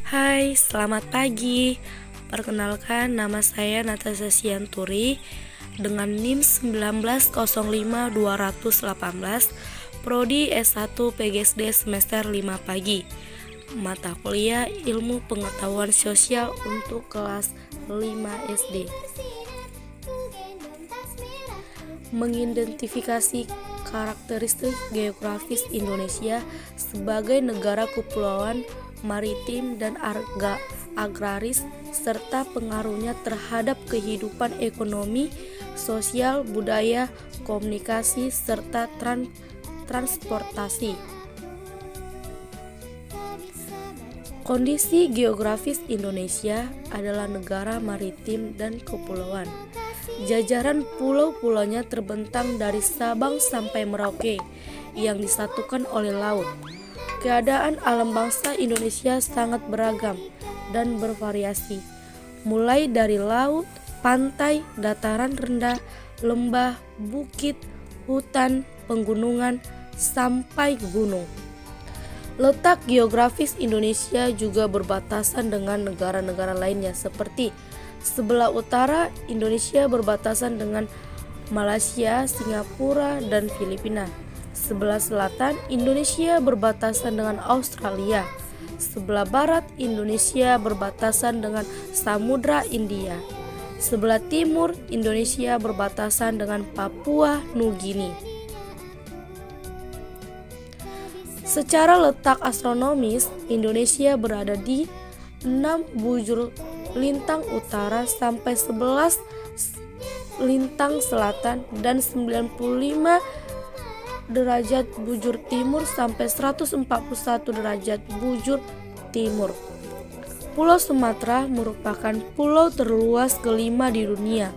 Hai, selamat pagi. Perkenalkan, nama saya Natasha Sianturi dengan NIM 1905218, Prodi S1 PGSD semester 5 pagi. Mata kuliah Ilmu Pengetahuan Sosial untuk kelas 5 SD. Mengidentifikasi karakteristik geografis Indonesia sebagai negara kepulauan, maritim, dan agraris, serta pengaruhnya terhadap kehidupan ekonomi, sosial, budaya, komunikasi, serta transportasi. Kondisi geografis Indonesia adalah negara maritim dan kepulauan. Jajaran pulau-pulaunya terbentang dari Sabang sampai Merauke yang disatukan oleh laut. Keadaan alam bangsa Indonesia sangat beragam dan bervariasi, mulai dari laut, pantai, dataran rendah, lembah, bukit, hutan, pegunungan, sampai gunung. Letak geografis Indonesia juga berbatasan dengan negara-negara lainnya seperti sebelah utara Indonesia berbatasan dengan Malaysia, Singapura, dan Filipina. Sebelah selatan Indonesia berbatasan dengan Australia. Sebelah barat Indonesia berbatasan dengan Samudra India. Sebelah timur Indonesia berbatasan dengan Papua Nugini. Secara letak astronomis, Indonesia berada di 6 bujur lintang utara sampai 11 lintang selatan dan 95 derajat bujur timur sampai 141 derajat bujur timur. Pulau Sumatera merupakan pulau terluas kelima di dunia,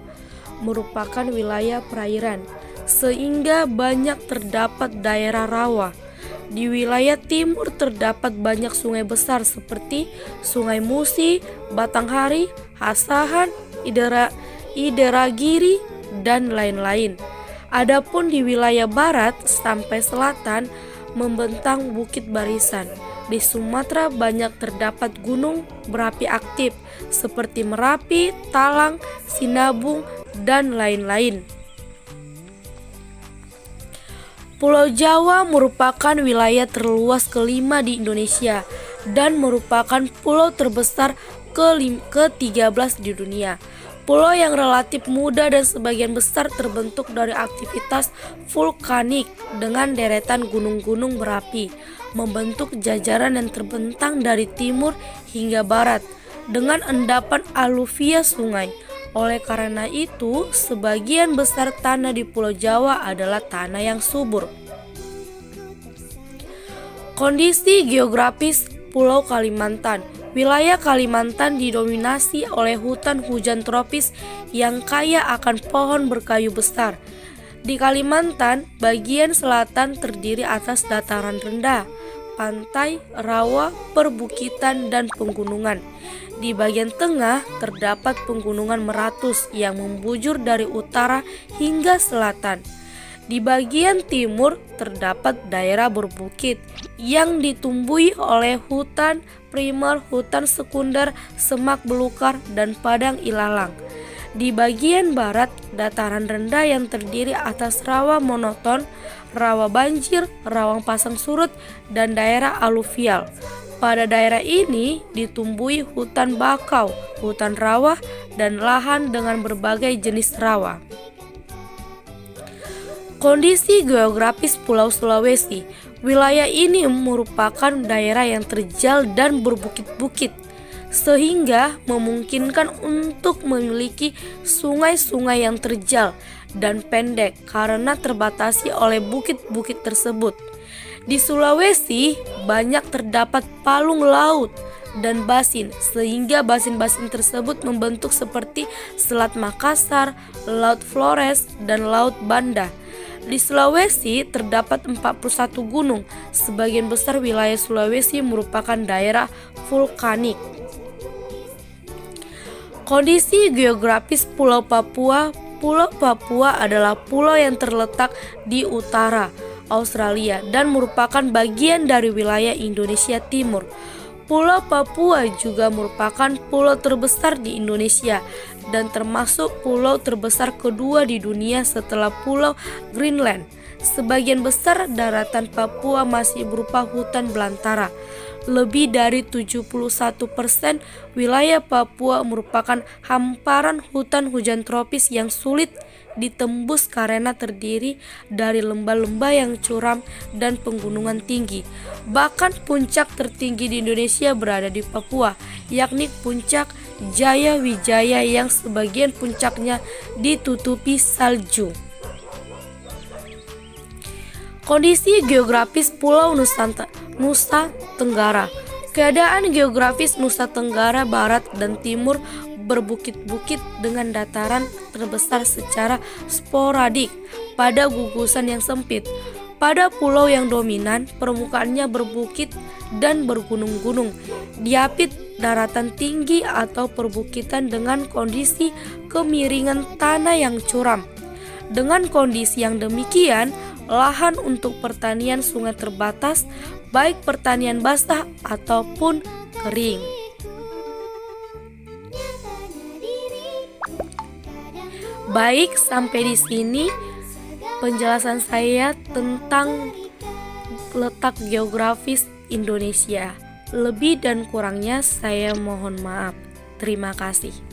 merupakan wilayah perairan, sehingga banyak terdapat daerah rawa. Di wilayah timur terdapat banyak sungai besar seperti Sungai Musi, Batanghari, Asahan, Ideragiri, dan lain-lain. Adapun di wilayah barat sampai selatan membentang bukit barisan. Di Sumatera banyak terdapat gunung berapi aktif seperti Merapi, Talang, Sinabung, dan lain-lain. Pulau Jawa merupakan wilayah terluas kelima di Indonesia dan merupakan pulau terbesar ke-13 di dunia. Pulau yang relatif muda dan sebagian besar terbentuk dari aktivitas vulkanik dengan deretan gunung-gunung berapi, membentuk jajaran yang terbentang dari timur hingga barat dengan endapan aluvia sungai. Oleh karena itu, sebagian besar tanah di Pulau Jawa adalah tanah yang subur. Kondisi geografis Pulau Kalimantan. Wilayah Kalimantan didominasi oleh hutan hujan tropis yang kaya akan pohon berkayu besar. Di Kalimantan, bagian selatan terdiri atas dataran rendah, pantai, rawa, perbukitan, dan pegunungan. Di bagian tengah terdapat pegunungan Meratus yang membujur dari utara hingga selatan. Di bagian timur terdapat daerah berbukit yang ditumbuhi oleh hutan primer, hutan sekunder, semak belukar, dan padang ilalang. Di bagian barat dataran rendah yang terdiri atas rawa monoton, rawa banjir, rawa pasang surut, dan daerah aluvial. Pada daerah ini ditumbuhi hutan bakau, hutan rawa, dan lahan dengan berbagai jenis rawa. Kondisi geografis Pulau Sulawesi. Wilayah ini merupakan daerah yang terjal dan berbukit-bukit, sehingga memungkinkan untuk memiliki sungai-sungai yang terjal dan pendek karena terbatasi oleh bukit-bukit tersebut. Di Sulawesi banyak terdapat palung laut dan basin, sehingga basin-basin tersebut membentuk seperti Selat Makassar, Laut Flores, dan Laut Banda. Di Sulawesi terdapat 41 gunung. Sebagian besar wilayah Sulawesi merupakan daerah vulkanik. Kondisi geografis Pulau Papua. Pulau Papua adalah pulau yang terletak di utara Australia dan merupakan bagian dari wilayah Indonesia Timur. Pulau Papua juga merupakan pulau terbesar di Indonesia dan termasuk pulau terbesar kedua di dunia setelah Pulau Greenland. Sebagian besar daratan Papua masih berupa hutan belantara. Lebih dari 71% wilayah Papua merupakan hamparan hutan hujan tropis yang sulit ditembus karena terdiri dari lembah-lembah yang curam dan pegunungan tinggi. Bahkan puncak tertinggi di Indonesia berada di Papua, yakni Puncak Jaya Wijaya yang sebagian puncaknya ditutupi salju. Kondisi geografis Pulau Nusa Tenggara. Keadaan geografis Nusa Tenggara Barat dan Timur berbukit-bukit dengan dataran terbesar secara sporadik pada gugusan yang sempit. Pada pulau yang dominan, permukaannya berbukit dan bergunung-gunung, diapit daratan tinggi atau perbukitan dengan kondisi kemiringan tanah yang curam. Dengan kondisi yang demikian, lahan untuk pertanian sungai terbatas, baik pertanian basah ataupun kering. Baik, sampai di sini penjelasan saya tentang letak geografis Indonesia. Lebih dan kurangnya saya mohon maaf. Terima kasih.